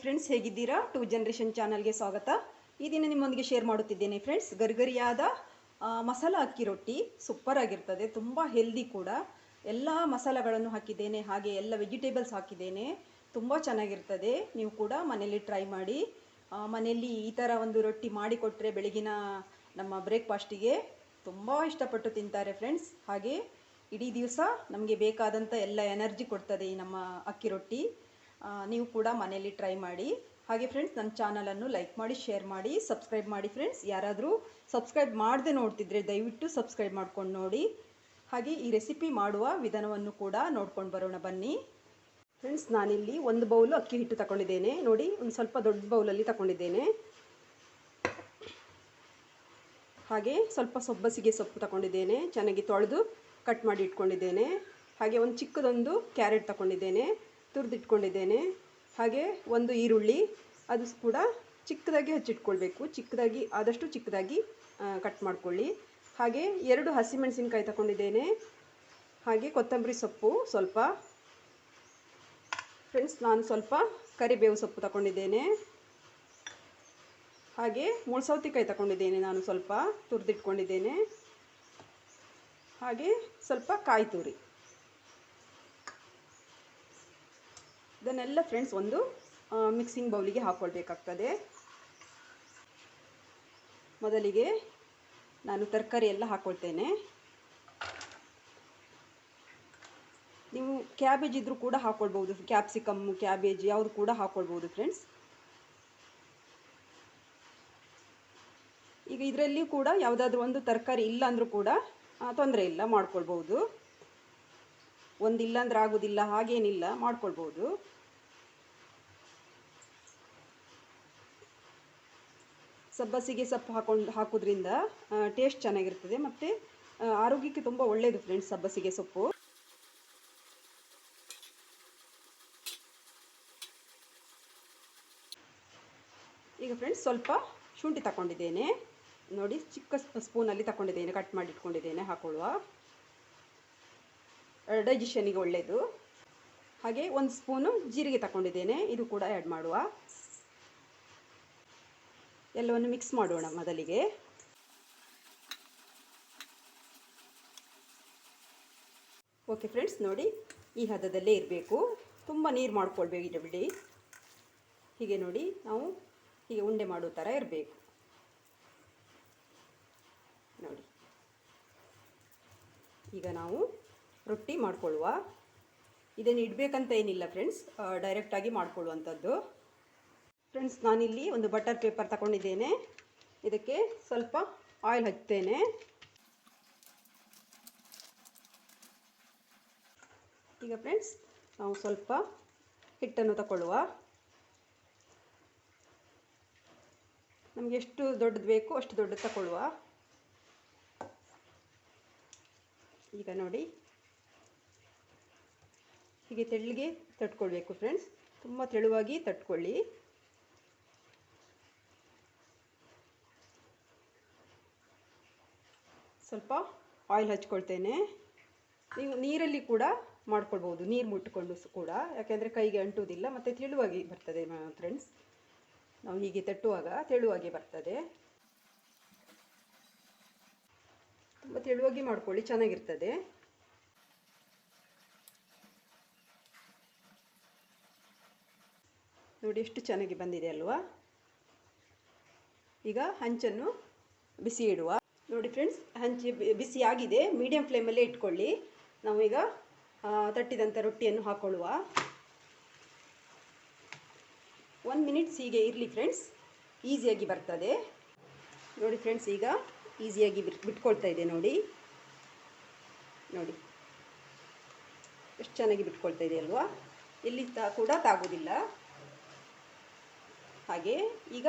Friends, ಹೇಗಿದ್ದೀರಾ? Two generation ಚಾನಲ್ಗೆ ಸ್ವಾಗತ. ಈ ದಿನ ನಿಮ್ಮೊಂದಿಗೆ ಶೇರ್ ಮಾಡುತ್ತಿದ್ದೇನೆ ಫ್ರೆಂಡ್ಸ್. ಗರಿಗರಿಯಾದ ಮಸಾಲ ಅಕ್ಕಿ ರೊಟ್ಟಿ ಸೂಪರ್ ಆಗಿರ್ತದೆ, ತುಂಬ ಹೆಲ್ದಿ ಕೂಡ. ಎಲ್ಲ ಮಸಾಲೆಗಳನ್ನು ಹಾಕಿದ್ದೇನೆ, ಹಾಗೆ ಎಲ್ಲ ವೆಜಿಟೇಬಲ್ಸ್ ಹಾಕಿದ್ದೇನೆ. ತುಂಬ ಚೆನ್ನಾಗಿರ್ತದೆ. ನೀವು ಕೂಡ ಮನೆಯಲ್ಲಿ ಟ್ರೈ ಮಾಡಿ. ಮನೆಯಲ್ಲಿ ಈ ಥರ ಒಂದು ರೊಟ್ಟಿ ಮಾಡಿಕೊಟ್ರೆ ಬೆಳಗಿನ ನಮ್ಮ ಬ್ರೇಕ್ಫಾಸ್ಟಿಗೆ ತುಂಬ ಇಷ್ಟಪಟ್ಟು ತಿಂತಾರೆ ಫ್ರೆಂಡ್ಸ್. ಹಾಗೆ ಇಡೀ ದಿವಸ ನಮಗೆ ಬೇಕಾದಂಥ ಎಲ್ಲ ಎನರ್ಜಿ ಕೊಡ್ತದೆ ಈ ನಮ್ಮ ಅಕ್ಕಿ ರೊಟ್ಟಿ. ನೀವು ಕೂಡ ಮನೆಯಲ್ಲಿ ಟ್ರೈ ಮಾಡಿ. ಹಾಗೆ ಫ್ರೆಂಡ್ಸ್, ನನ್ನ ಚಾನಲನ್ನು ಲೈಕ್ ಮಾಡಿ, ಶೇರ್ ಮಾಡಿ, ಸಬ್ಸ್ಕ್ರೈಬ್ ಮಾಡಿ ಫ್ರೆಂಡ್ಸ್. ಯಾರಾದರೂ ಸಬ್ಸ್ಕ್ರೈಬ್ ಮಾಡದೆ ನೋಡ್ತಿದ್ರೆ ದಯವಿಟ್ಟು ಸಬ್ಸ್ಕ್ರೈಬ್ ಮಾಡ್ಕೊಂಡು ನೋಡಿ. ಹಾಗೆ ಈ ರೆಸಿಪಿ ಮಾಡುವ ವಿಧಾನವನ್ನು ಕೂಡ ನೋಡ್ಕೊಂಡು ಬರೋಣ ಬನ್ನಿ ಫ್ರೆಂಡ್ಸ್. ನಾನಿಲ್ಲಿ ಒಂದು ಬೌಲು ಅಕ್ಕಿ ಹಿಟ್ಟು ತಗೊಂಡಿದ್ದೇನೆ. ನೋಡಿ, ಒಂದು ಸ್ವಲ್ಪ ದೊಡ್ಡ ಬೌಲಲ್ಲಿ ತಗೊಂಡಿದ್ದೇನೆ. ಹಾಗೆ ಸ್ವಲ್ಪ ಸಬ್ಬಸಿಗೆ ಸೊಪ್ಪು ತಗೊಂಡಿದ್ದೇನೆ, ಚೆನ್ನಾಗಿ ತೊಳೆದು ಕಟ್ ಮಾಡಿ ಇಟ್ಕೊಂಡಿದ್ದೇನೆ. ಹಾಗೆ ಒಂದು ಚಿಕ್ಕದೊಂದು ಕ್ಯಾರೆಟ್ ತಗೊಂಡಿದ್ದೇನೆ, ತುರಿದಿಟ್ಕೊಂಡಿದ್ದೇನೆ. ಹಾಗೆ ಒಂದು ಈರುಳ್ಳಿ, ಅದು ಕೂಡ ಚಿಕ್ಕದಾಗಿ ಹಚ್ಚಿಟ್ಕೊಳ್ಬೇಕು, ಆದಷ್ಟು ಚಿಕ್ಕದಾಗಿ ಕಟ್ ಮಾಡ್ಕೊಳ್ಳಿ. ಹಾಗೆ 2 ಹಸಿಮೆಣಸಿನ್ಕಾಯಿ ತಗೊಂಡಿದ್ದೇನೆ. ಹಾಗೆ ಕೊತ್ತಂಬರಿ ಸೊಪ್ಪು ಸ್ವಲ್ಪ ಫ್ರೆಂಡ್ಸ್. ನಾನು ಸ್ವಲ್ಪ ಕರಿಬೇವು ಸೊಪ್ಪು ತಗೊಂಡಿದ್ದೇನೆ. ಹಾಗೆ ಮುಳ್ಸೌತಿಕಾಯಿ ತಗೊಂಡಿದ್ದೇನೆ, ನಾನು ಸ್ವಲ್ಪ ತುರಿದಿಟ್ಕೊಂಡಿದ್ದೇನೆ. ಹಾಗೆ ಸ್ವಲ್ಪ ಕಾಯಿ ತುರಿ. ಇದನ್ನೆಲ್ಲ ಫ್ರೆಂಡ್ಸ್ ಒಂದು ಮಿಕ್ಸಿಂಗ್ ಬೌಲಿಗೆ ಹಾಕ್ಕೊಳ್ಬೇಕಾಗ್ತದೆ. ಮೊದಲಿಗೆ ನಾನು ತರಕಾರಿ ಎಲ್ಲ ಹಾಕ್ಕೊಳ್ತೇನೆ. ನೀವು ಕ್ಯಾಬೇಜ್ ಇದ್ದರೂ ಕೂಡ ಹಾಕ್ಕೊಳ್ಬೋದು, ಕ್ಯಾಪ್ಸಿಕಮ್, ಕ್ಯಾಬೇಜ್ ಯಾವುದು ಕೂಡ ಹಾಕ್ಕೊಳ್ಬೋದು ಫ್ರೆಂಡ್ಸ್. ಈಗ ಇದರಲ್ಲಿ ಕೂಡ ಯಾವುದಾದ್ರೂ ಒಂದು ತರಕಾರಿ ಇಲ್ಲ ಅಂದರೂ ಕೂಡ ತೊಂದರೆ ಇಲ್ಲ, ಮಾಡ್ಕೊಳ್ಬೋದು. ಒಂದಿಲ್ಲ ಅಂದ್ರೆ ಆಗೋದಿಲ್ಲ ಹಾಗೇನಿಲ್ಲ, ಮಾಡ್ಕೊಳ್ಬೋದು. ಸಬ್ಬಸಿಗೆ ಸೊಪ್ಪು ಹಾಕೋದ್ರಿಂದ ಟೇಸ್ಟ್ ಚೆನ್ನಾಗಿರ್ತದೆ, ಮತ್ತು ಆರೋಗ್ಯಕ್ಕೆ ತುಂಬ ಒಳ್ಳೆಯದು ಫ್ರೆಂಡ್ಸ್ ಸಬ್ಬಸಿಗೆ ಸೊಪ್ಪು. ಈಗ ಫ್ರೆಂಡ್ಸ್ ಸ್ವಲ್ಪ ಶುಂಠಿ ತಗೊಂಡಿದ್ದೇನೆ. ನೋಡಿ, ಚಿಕ್ಕ ಸ್ಪೂನಲ್ಲಿ ತಗೊಂಡಿದ್ದೇನೆ, ಕಟ್ ಮಾಡಿ ಇಟ್ಕೊಂಡಿದ್ದೇನೆ, ಹಾಕೊಳ್ಳುವ. ಡೈಜೆಷನಿಗೆ ಒಳ್ಳೆಯದು. ಹಾಗೆ 1 ಸ್ಪೂನು ಜೀರಿಗೆ ತಗೊಂಡಿದ್ದೇನೆ, ಇದು ಕೂಡ ಆ್ಯಡ್ ಮಾಡುವ. ಎಲ್ಲವನ್ನು ಮಿಕ್ಸ್ ಮಾಡೋಣ ಮೊದಲಿಗೆ. ಓಕೆ ಫ್ರೆಂಡ್ಸ್, ನೋಡಿ ಈ ಹದದಲ್ಲೇ ಇರಬೇಕು, ತುಂಬ ನೀರು ಮಾಡ್ಕೊಳ್ಬೇಕು ಬಿಡಿ. ಹೀಗೆ ನೋಡಿ, ನಾವು ಹೀಗೆ ಉಂಡೆ ಮಾಡೋ ಥರ ಇರಬೇಕು ನೋಡಿ. ಈಗ ನಾವು ರೊಟ್ಟಿ ಮಾಡ್ಕೊಳ್ಳುವ. ಇದನ್ನು ಇಡಬೇಕಂತ ಏನಿಲ್ಲ ಫ್ರೆಂಡ್ಸ್, ಡೈರೆಕ್ಟಾಗಿ ಮಾಡ್ಕೊಳ್ಳುವಂಥದ್ದು. ಫ್ರೆಂಡ್ಸ್, ನಾನಿಲ್ಲಿ ಒಂದು ಬಟರ್ ಪೇಪರ್ ತಗೊಂಡಿದ್ದೇನೆ. ಇದಕ್ಕೆ ಸ್ವಲ್ಪ ಆಯಿಲ್ ಹಚ್ತೇನೆ. ಈಗ ಫ್ರೆಂಡ್ಸ್, ನಾವು ಸ್ವಲ್ಪ ಹಿಟ್ಟನ್ನು ತಗೊಳ್ಳುವ. ನಮಗೆ ಎಷ್ಟು ದೊಡ್ಡದು ಬೇಕು ಅಷ್ಟು ದೊಡ್ಡದು ತಗೊಳ್ಳುವ. ಈಗ ನೋಡಿ, ಹೀಗೆ ತೆಳ್ಳಗೆ ತಟ್ಕೊಳ್ಬೇಕು ಫ್ರೆಂಡ್ಸ್, ತುಂಬ ತೆಳುವಾಗಿ ತಟ್ಕೊಳ್ಳಿ. ಸ್ವಲ್ಪ ಆಯಿಲ್ ಹಚ್ಕೊಳ್ತೇನೆ. ನೀವು ನೀರಲ್ಲಿ ಕೂಡ ಮಾಡ್ಕೊಳ್ಬೋದು, ನೀರು ಮುಟ್ಕೊಂಡು ಕೂಡ, ಯಾಕೆಂದರೆ ಕೈಗೆ ಅಂಟುವುದಿಲ್ಲ ಮತ್ತು ತೆಳುವಾಗಿ ಬರ್ತದೆ ಫ್ರೆಂಡ್ಸ್. ನಾವು ಹೀಗೆ ತಟ್ಟುವಾಗ ತೆಳುವಾಗಿ ಬರ್ತದೆ. ತುಂಬ ತೆಳುವಾಗಿ ಮಾಡ್ಕೊಳ್ಳಿ, ಚೆನ್ನಾಗಿರ್ತದೆ. ನೋಡಿ ಎಷ್ಟು ಚೆನ್ನಾಗಿ ಬಂದಿದೆ ಅಲ್ವಾ. ಈಗ ಹಂಚನ್ನು ಬಿಸಿ ಇಡುವ. ನೋಡಿ ಫ್ರೆಂಡ್ಸ್, ಹಂಚು ಬಿಸಿ ಆಗಿದೆ, ಮೀಡಿಯಂ ಫ್ಲೇಮಲ್ಲೇ ಇಟ್ಕೊಳ್ಳಿ. ನಾವು ಈಗ ತಟ್ಟಿದಂಥ ರೊಟ್ಟಿಯನ್ನು ಹಾಕ್ಕೊಳ್ಳುವ. 1 ಮಿನಿಟ್ಸ್ ಹೀಗೆ ಇರಲಿ ಫ್ರೆಂಡ್ಸ್, ಈಸಿಯಾಗಿ ಬರ್ತದೆ. ನೋಡಿ ಫ್ರೆಂಡ್ಸ್, ಈಗ ಈಸಿಯಾಗಿ ಬಿಟ್ಕೊಳ್ತಾ ಇದೆ ನೋಡಿ. ನೋಡಿ ಎಷ್ಟು ಚೆನ್ನಾಗಿ ಬಿಟ್ಕೊಳ್ತಾ ಇದೆ ಅಲ್ವಾ, ಎಲ್ಲಿ ಕೂಡ ತಾಗೋದಿಲ್ಲ. ಹಾಗೆ ಈಗ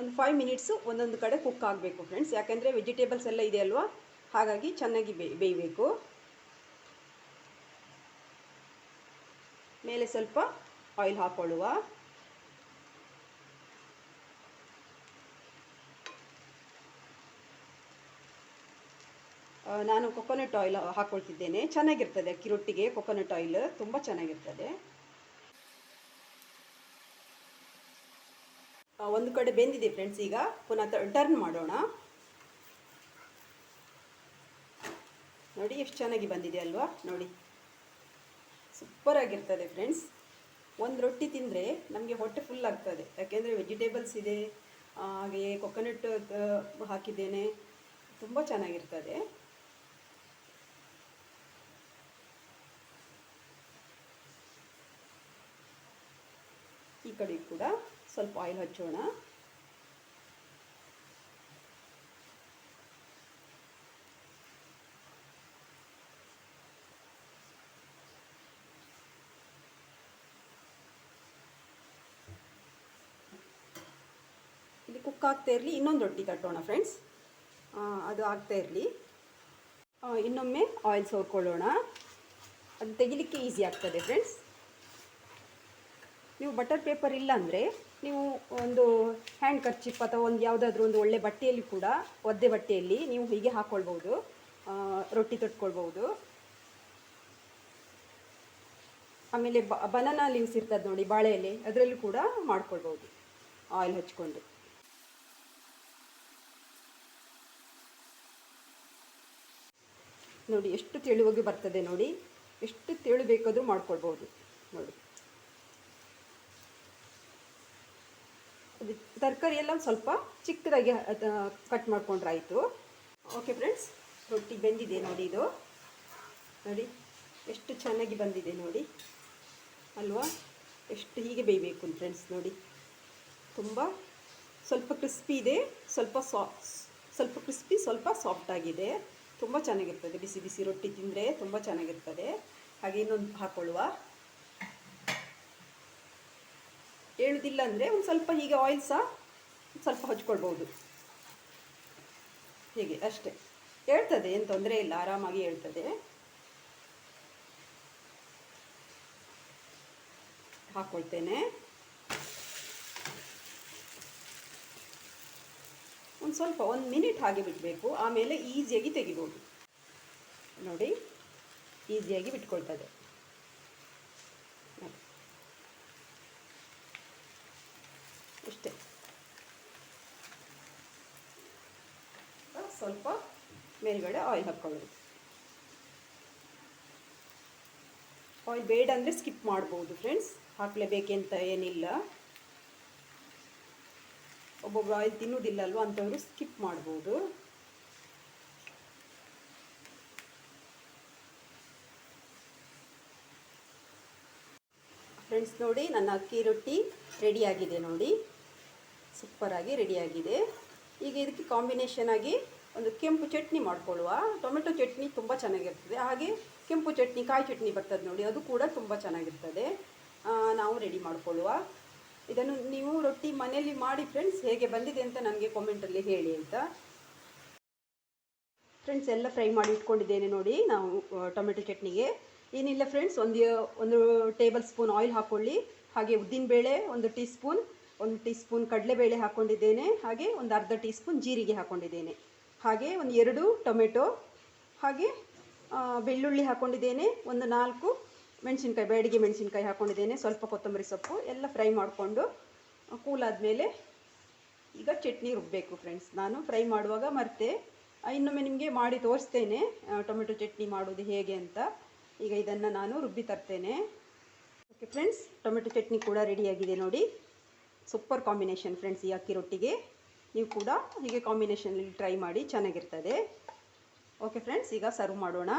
ಒಂದು 5 ಮಿನಿಟ್ಸು ಒಂದೊಂದು ಕಡೆ ಕುಕ್ ಆಗಬೇಕು ಫ್ರೆಂಡ್ಸ್, ಯಾಕೆಂದರೆ ವೆಜಿಟೇಬಲ್ಸ್ ಎಲ್ಲ ಇದೆ ಅಲ್ವಾ, ಹಾಗಾಗಿ ಚೆನ್ನಾಗಿ ಬೇಯಬೇಕು. ಮೇಲೆ ಸ್ವಲ್ಪ ಆಯಿಲ್ ಹಾಕ್ಕೊಳ್ಳುವ. ನಾನು ಕೊಕೊನಟ್ ಆಯಿಲ್ ಹಾಕ್ಕೊಳ್ತಿದ್ದೇನೆ, ಚೆನ್ನಾಗಿರ್ತದೆ ಅಕ್ಕಿ ರೊಟ್ಟಿಗೆ. ಕೊಕೊನಟ್ ಆಯಿಲ್ ತುಂಬ ಚೆನ್ನಾಗಿರ್ತದೆ. ಒಂದು ಕಡೆ ಬೆಂದಿದೆ ಫ್ರೆಂಡ್ಸ್. ಈಗ ಪುನಃ ಟರ್ನ್ ಮಾಡೋಣ. ನೋಡಿ ಎಷ್ಟು ಚೆನ್ನಾಗಿ ಬಂದಿದೆ ಅಲ್ವಾ? ನೋಡಿ ಸೂಪರ್ ಆಗಿರ್ತದೆ ಫ್ರೆಂಡ್ಸ್. ಒಂದು ರೊಟ್ಟಿ ತಿಂದರೆ ನಮಗೆ ಹೊಟ್ಟೆ ಫುಲ್ ಆಗ್ತದೆ, ಯಾಕೆಂದರೆ ವೆಜಿಟೇಬಲ್ಸ್ ಇದೆ, ಹಾಗೆಯೇ ಕೊಕೊನಟ್ ಹಾಕಿದ್ದೇನೆ, ತುಂಬ ಚೆನ್ನಾಗಿರ್ತದೆ. ಈ ಕಡೆ ಕೂಡ ಸ್ವಲ್ಪ ಆಯಿಲ್ ಹಚ್ಚೋಣ. ಇಲ್ಲಿ ಕುಕ್ ಆಗ್ತಾ ಇರಲಿ, ಇನ್ನೊಂದು ರೊಟ್ಟಿ ತಟ್ಟೋಣ ಫ್ರೆಂಡ್ಸ್. ಅದು ಆಗ್ತಾ ಇರಲಿ. ಇನ್ನೊಮ್ಮೆ ಆಯಿಲ್ ಸೋರ್ಕೊಳ್ಳೋಣ, ಅದು ತೆಗಿಲಿಕ್ಕೆ ಈಸಿ ಆಗ್ತದೆ ಫ್ರೆಂಡ್ಸ್. ನೀವು ಬಟರ್ ಪೇಪರ್ ಇಲ್ಲ ಅಂದರೆ ನೀವು ಒಂದು ಹ್ಯಾಂಡ್ ಕರ್ಚಿಪ್ ಅಥವಾ ಒಂದು ಯಾವುದಾದ್ರೂ ಒಂದು ಒಳ್ಳೆ ಬಟ್ಟೆಯಲ್ಲಿ ಕೂಡ, ಒದ್ದೆ ಬಟ್ಟೆಯಲ್ಲಿ ನೀವು ಹೀಗೆ ಹಾಕ್ಕೊಳ್ಬೋದು, ರೊಟ್ಟಿ ತೊಟ್ಕೊಳ್ಬೋದು. ಆಮೇಲೆ ಬನಾನಾ ಲೀವ್ಸ್ ಇರ್ತದೆ ನೋಡಿ, ಬಾಳೆ ಎಲೆ, ಅದರಲ್ಲೂ ಕೂಡ ಮಾಡ್ಕೊಳ್ಬೋದು ಆಯಿಲ್ ಹಚ್ಕೊಂಡು. ನೋಡಿ ಎಷ್ಟು ತೆಳುವಾಗಿ ಬರ್ತದೆ ನೋಡಿ, ಎಷ್ಟು ತೆಳು ಬೇಕಾದರೂ ಮಾಡ್ಕೊಳ್ಬೋದು ನೋಡಿ. ಅದು ತರಕಾರಿ ಎಲ್ಲ ಸ್ವಲ್ಪ ಚಿಕ್ಕದಾಗಿ ಕಟ್ ಮಾಡ್ಕೊಂಡ್ರೆ ಆಯಿತು. ಓಕೆ ಫ್ರೆಂಡ್ಸ್, ರೊಟ್ಟಿ ಬೆಂದಿದೆ ನೋಡಿ. ಇದು ನೋಡಿ ಎಷ್ಟು ಚೆನ್ನಾಗಿ ಬಂದಿದೆ ನೋಡಿ ಅಲ್ವಾ? ಎಷ್ಟು ಹೀಗೆ ಬೇಯಬೇಕು ಫ್ರೆಂಡ್ಸ್. ನೋಡಿ ತುಂಬ ಸ್ವಲ್ಪ ಕ್ರಿಸ್ಪಿ ಇದೆ, ಸ್ವಲ್ಪ ಕ್ರಿಸ್ಪಿ, ಸ್ವಲ್ಪ ಸಾಫ್ಟ್ ಆಗಿದೆ. ತುಂಬ ಚೆನ್ನಾಗಿರ್ತದೆ, ಬಿಸಿ ಬಿಸಿ ರೊಟ್ಟಿ ತಿಂದರೆ ತುಂಬ ಚೆನ್ನಾಗಿರ್ತದೆ. ಹಾಗೆ ಇನ್ನೊಂದು ಹಾಕ್ಕೊಳ್ಳುವ. ಹೇಳುವುದಿಲ್ಲ ಅಂದರೆ ಒಂದು ಸ್ವಲ್ಪ ಹೀಗೆ ಆಯಿಲ್ ಸಹ ಸ್ವಲ್ಪ ಹಚ್ಕೊಳ್ಬೋದು, ಹೀಗೆ ಅಷ್ಟೇ. ಹೇಳ್ತದೆ, ಏನು ತೊಂದರೆ ಇಲ್ಲ, ಆರಾಮಾಗಿ ಹೇಳ್ತದೆ. ಹಾಕ್ಕೊಳ್ತೇನೆ. ಒಂದು ಸ್ವಲ್ಪ 1 ಮಿನಿಟ್ ಹಾಗೆ ಬಿಡಬೇಕು, ಆಮೇಲೆ ಈಸಿಯಾಗಿ ತೆಗಿಬೋದು ನೋಡಿ, ಈಸಿಯಾಗಿ ಬಿಟ್ಕೊಳ್ತದೆ. ಅಷ್ಟೇ. ಸ್ವಲ್ಪ ಮೇಲ್ಗಡೆ ಆಯಿಲ್ ಹಾಕ್ಕೊಳ್ಳೋದು. ಆಯಿಲ್ ಬೇಡ ಅಂದರೆ ಸ್ಕಿಪ್ ಮಾಡ್ಬೋದು ಫ್ರೆಂಡ್ಸ್, ಹಾಕಲೇಬೇಕಂತ ಏನಿಲ್ಲ. ಒಬ್ಬೊಬ್ಬರು ಆಯಿಲ್ ತಿನ್ನೋದಿಲ್ಲ ಅಲ್ವ, ಅಂಥವರು ಸ್ಕಿಪ್ ಮಾಡ್ಬೋದು. ಫ್ರೆಂಡ್ಸ್ ನೋಡಿ, ನನ್ನ ಅಕ್ಕಿ ರೊಟ್ಟಿ ರೆಡಿಯಾಗಿದೆ ನೋಡಿ, ಸೂಪರಾಗಿ ರೆಡಿಯಾಗಿದೆ. ಈಗ ಇದಕ್ಕೆ ಕಾಂಬಿನೇಷನ್ ಆಗಿ ಒಂದು ಕೆಂಪು ಚಟ್ನಿ ಮಾಡ್ಕೊಳ್ಳುವ. ಟೊಮೆಟೊ ಚಟ್ನಿ ತುಂಬ ಚೆನ್ನಾಗಿರ್ತದೆ, ಹಾಗೆ ಕೆಂಪು ಚಟ್ನಿ, ಕಾಯಿ ಚಟ್ನಿ ಬರ್ತದೆ ನೋಡಿ, ಅದು ಕೂಡ ತುಂಬ ಚೆನ್ನಾಗಿರ್ತದೆ. ನಾವು ರೆಡಿ ಮಾಡ್ಕೊಳ್ಳುವ. ಇದನ್ನು ನೀವು ರೊಟ್ಟಿ ಮನೆಯಲ್ಲಿ ಮಾಡಿ ಫ್ರೆಂಡ್ಸ್, ಹೇಗೆ ಬಂದಿದೆ ಅಂತ ನನಗೆ ಕಾಮೆಂಟಲ್ಲಿ ಹೇಳಿ ಆಯಿತಾ ಫ್ರೆಂಡ್ಸ್. ಎಲ್ಲ ಫ್ರೈ ಮಾಡಿ ಇಟ್ಕೊಂಡಿದ್ದೇನೆ ನೋಡಿ ನಾವು ಟೊಮೆಟೊ ಚಟ್ನಿಗೆ. ಏನಿಲ್ಲ ಫ್ರೆಂಡ್ಸ್, ಒಂದು ಟೇಬಲ್ ಸ್ಪೂನ್ ಆಯಿಲ್ ಹಾಕ್ಕೊಳ್ಳಿ. ಹಾಗೆ ಉದ್ದಿನಬೇಳೆ 1 ಟೀ ಸ್ಪೂನ್, 1 ಟೀ ಸ್ಪೂನ್ ಕಡಲೆಬೇಳೆ ಹಾಕ್ಕೊಂಡಿದ್ದೇನೆ. ಹಾಗೆ ಒಂದು ಅರ್ಧ ಟೀ ಸ್ಪೂನ್ ಜೀರಿಗೆ ಹಾಕ್ಕೊಂಡಿದ್ದೇನೆ. ಹಾಗೆ ಒಂದು 2 ಟೊಮೆಟೊ, ಹಾಗೆ ಬೆಳ್ಳುಳ್ಳಿ ಹಾಕ್ಕೊಂಡಿದ್ದೇನೆ. ಒಂದು 4 ಮೆಣಸಿನ್ಕಾಯಿ, ಬ್ಯಾಡಿಗೆ ಮೆಣಸಿನ್ಕಾಯಿ ಹಾಕ್ಕೊಂಡಿದ್ದೇನೆ. ಸ್ವಲ್ಪ ಕೊತ್ತಂಬರಿ ಸೊಪ್ಪು ಎಲ್ಲ ಫ್ರೈ ಮಾಡಿಕೊಂಡು ಕೂಲಾದಮೇಲೆ ಈಗ ಚಟ್ನಿ ರುಬ್ಬಬೇಕು ಫ್ರೆಂಡ್ಸ್. ನಾನು ಫ್ರೈ ಮಾಡುವಾಗ ಮರೆತೆ, ಇನ್ನೊಮ್ಮೆ ನಿಮಗೆ ಮಾಡಿ ತೋರಿಸ್ತೇನೆ ಟೊಮೆಟೊ ಚಟ್ನಿ ಮಾಡೋದು ಹೇಗೆ ಅಂತ. ಈಗ ಇದನ್ನು ನಾನು ರುಬ್ಬಿ ತರ್ತೇನೆ. ಓಕೆ ಫ್ರೆಂಡ್ಸ್, ಟೊಮೆಟೊ ಚಟ್ನಿ ಕೂಡ ರೆಡಿಯಾಗಿದೆ ನೋಡಿ. ಸೂಪರ್ ಕಾಂಬಿನೇಷನ್ ಫ್ರೆಂಡ್ಸ್ ಈ ಅಕ್ಕಿ ರೊಟ್ಟಿಗೆ. ನೀವು ಕೂಡ ಹೀಗೆ ಕಾಂಬಿನೇಷನಲ್ಲಿ ಟ್ರೈ ಮಾಡಿ, ಚೆನ್ನಾಗಿರ್ತದೆ. ಓಕೆ ಫ್ರೆಂಡ್ಸ್, ಈಗ ಸರ್ವ್ ಮಾಡೋಣ.